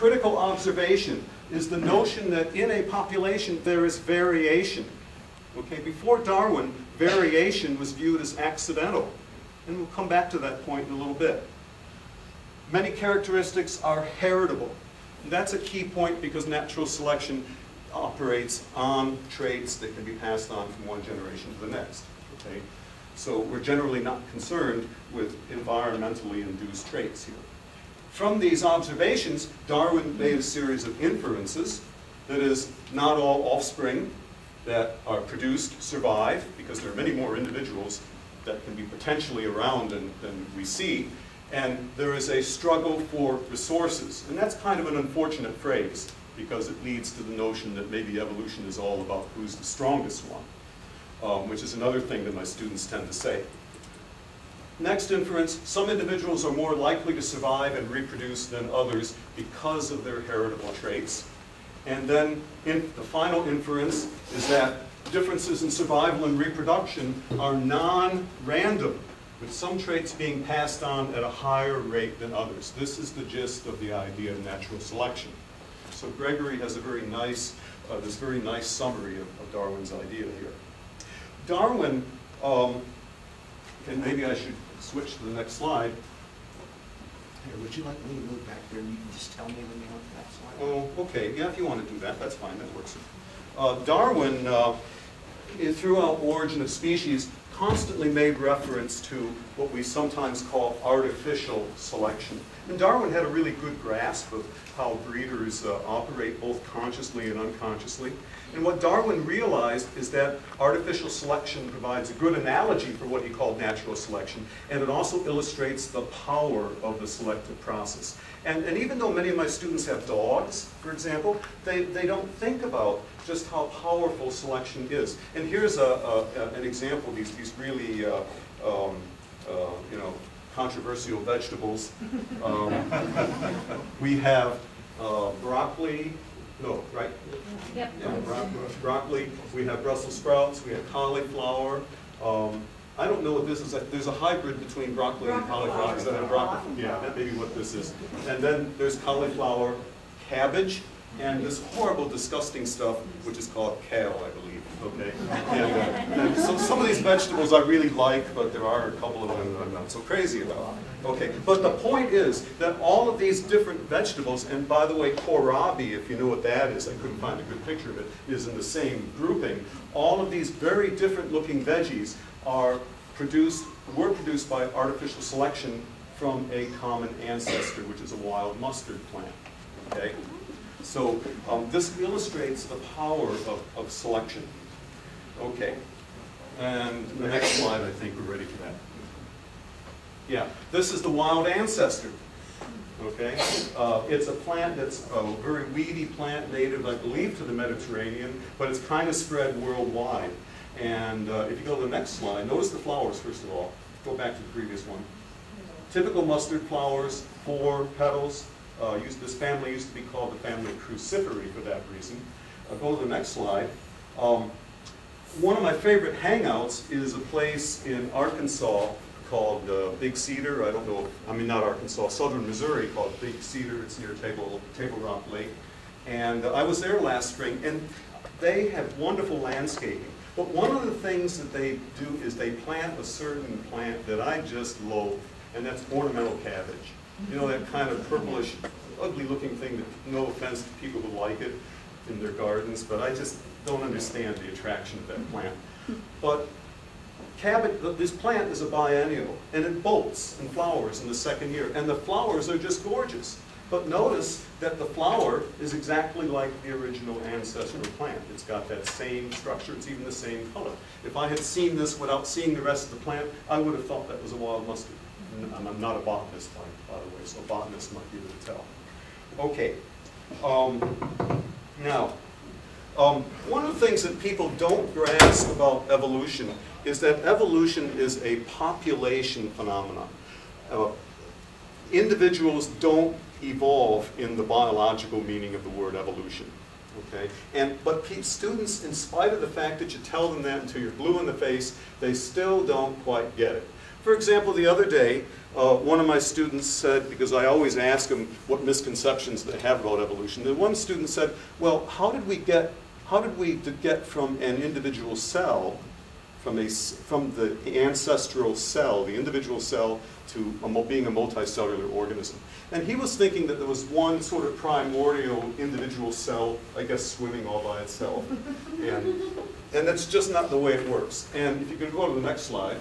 critical observation is the notion that in a population there is variation. Okay, before Darwin, variation was viewed as accidental. And we'll come back to that point in a little bit. Many characteristics are heritable. And that's a key point because natural selection operates on traits that can be passed on from one generation to the next. Okay? So we're generally not concerned with environmentally induced traits here. From these observations, Darwin made a series of inferences. That is, not all offspring that are produced survive, because there are many more individuals that can be potentially around than we see. And there is a struggle for resources. And that's kind of an unfortunate phrase, because it leads to the notion that maybe evolution is all about who's the strongest one, which is another thing that my students tend to say. Next inference, some individuals are more likely to survive and reproduce than others because of their heritable traits. And then the final inference is that differences in survival and reproduction are non-random, with some traits being passed on at a higher rate than others. This is the gist of the idea of natural selection. So Gregory has a very nice, this very nice summary of Darwin's idea here. Darwin, and maybe I should switch to the next slide. Here, would you like me to move back there and you can just tell me when you want that slide? Oh, okay. Yeah, if you want to do that, that's fine. That works. Darwin, throughout Origin of Species, constantly made reference to what we sometimes call artificial selection. And Darwin had a really good grasp of how breeders operate both consciously and unconsciously. And what Darwin realized is that artificial selection provides a good analogy for what he called natural selection, and it also illustrates the power of the selective process. And even though many of my students have dogs, for example, they don't think about just how powerful selection is. And here's an example of these really controversial vegetables. We have broccoli. No, right? Yep. Yeah, broccoli. We have Brussels sprouts. We have cauliflower. I don't know what this is. There's a hybrid between broccoli and cauliflower. Is that a broccoli? Yeah, that may be what this is. And then there's cauliflower, cabbage, and this horrible, disgusting stuff, which is called kale, I believe. Okay. And so some of these vegetables I really like, but there are a couple of them that I'm not so crazy about. Okay. But the point is that all of these different vegetables, and by the way, kohlrabi, if you know what that is, I couldn't find a good picture of it, is in the same grouping. All of these very different looking veggies were produced by artificial selection from a common ancestor, which is a wild mustard plant. Okay? So this illustrates the power of selection. Okay, and the next slide, I think we're ready for that. Yeah, this is the wild ancestor. Okay, it's a plant that's a very weedy plant, native, I believe, to the Mediterranean, but it's kind of spread worldwide. And if you go to the next slide, notice the flowers, first of all. Go back to the previous one. Typical mustard flowers, 4 petals. This family used to be called the family of cruciferae for that reason. Go to the next slide. One of my favorite hangouts is a place in Arkansas called Big Cedar. I don't know, not Arkansas, southern Missouri, called Big Cedar. It's near Table Rock Lake. And I was there last spring, and they have wonderful landscaping. But one of the things that they do is they plant a certain plant that I just loathe, and that's ornamental cabbage. You know, that kind of purplish, ugly-looking thing that, no offense to people who like it in their gardens, but I just don't understand the attraction of that plant. But cabbage, this plant is a biennial, and it bolts and flowers in the second year, and the flowers are just gorgeous. But notice that the flower is exactly like the original ancestral plant. It's got that same structure, it's even the same color. If I had seen this without seeing the rest of the plant, I would have thought that was a wild mustard. I'm not a botanist, by the way, so a botanist might be able to tell. Okay. Now, one of the things that people don't grasp about evolution is that evolution is a population phenomenon. Individuals don't evolve in the biological meaning of the word evolution. Okay? But students, in spite of the fact that you tell them that until you're blue in the face, they still don't quite get it. For example, the other day, one of my students said, because I always ask them what misconceptions they have about evolution, the one student said, well, how did we get from an individual cell, from the ancestral cell, the individual cell, to being a multicellular organism? And he was thinking that there was one sort of primordial individual cell, I guess, swimming all by itself. And that's just not the way it works. And if you could go to the next slide.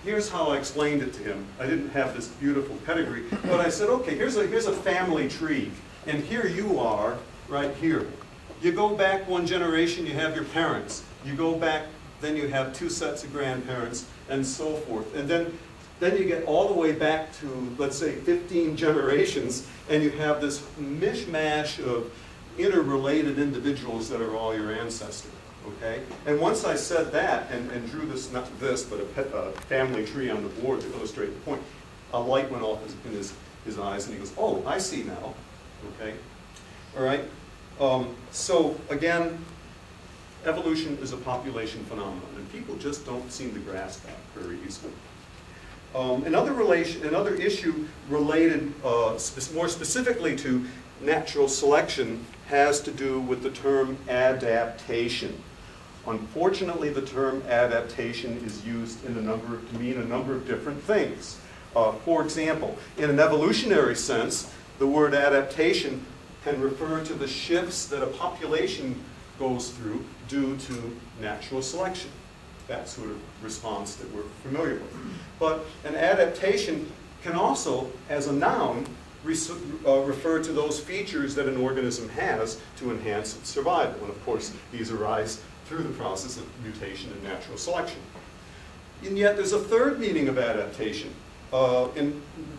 Here's how I explained it to him. I didn't have this beautiful pedigree, but I said, okay, here's a family tree, and here you are, right here. You go back one generation, you have your parents. You go back, then you have 2 sets of grandparents, and so forth. And then you get all the way back to, let's say, 15 generations, and you have this mishmash of interrelated individuals that are all your ancestors. Okay? And once I said that and drew this, not this, but a family tree on the board to illustrate the point, a light went off in his eyes and he goes, oh, I see now. Okay? All right? So again, evolution is a population phenomenon, and people just don't seem to grasp that very easily. Another issue related more specifically to natural selection has to do with the term adaptation. Unfortunately, the term adaptation is used to mean a number of different things. For example, in an evolutionary sense, the word adaptation can refer to the shifts that a population goes through due to natural selection. That sort of response that we're familiar with. But an adaptation can also, as a noun, refer to those features that an organism has to enhance its survival. And of course, these arise through the process of mutation and natural selection. And yet there's a third meaning of adaptation,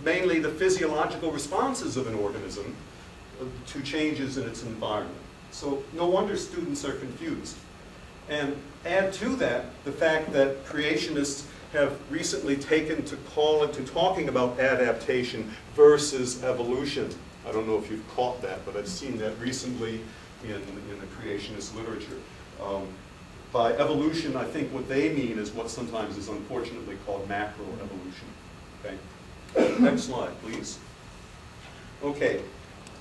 mainly the physiological responses of an organism to changes in its environment. So no wonder students are confused. And add to that the fact that creationists have recently taken to talking about adaptation versus evolution. I don't know if you've caught that, but I've seen that recently in the creationist literature. By evolution, I think what they mean is what sometimes is unfortunately called macroevolution. Okay? Next slide, please. Okay.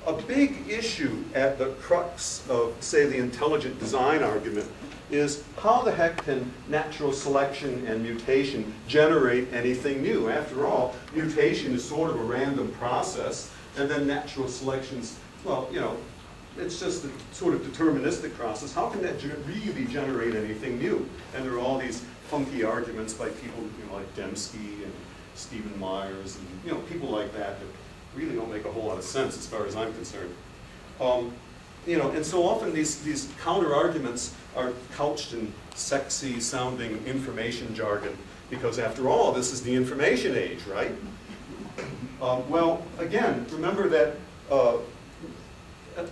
A big issue at the crux of, say, the intelligent design argument is how the heck can natural selection and mutation generate anything new? After all, mutation is sort of a random process, and then natural selection's, well, you know, it's just a sort of deterministic process. How can that really generate anything new? And there are all these funky arguments by people, you know, like Dembski and Stephen Myers, and you know, people like that that really don't make a whole lot of sense as far as I'm concerned. You know, and so often these counter arguments are couched in sexy sounding information jargon, because after all, this is the information age, right? Well, again, remember that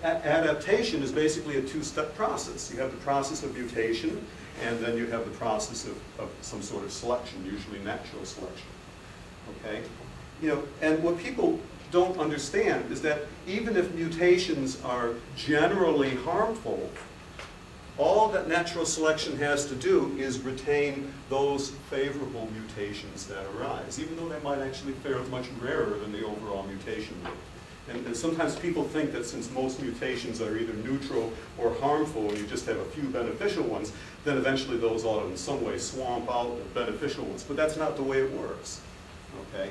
adaptation is basically a two-step process. You have the process of mutation, and then you have the process of some sort of selection, usually natural selection. Okay? You know, and what people don't understand is that even if mutations are generally harmful, all that natural selection has to do is retain those favorable mutations that arise, even though they might actually fare much rarer than the overall mutation rate. And sometimes people think that since most mutations are either neutral or harmful, and you just have a few beneficial ones, then eventually those ought to in some way swamp out the beneficial ones. But that's not the way it works. Okay?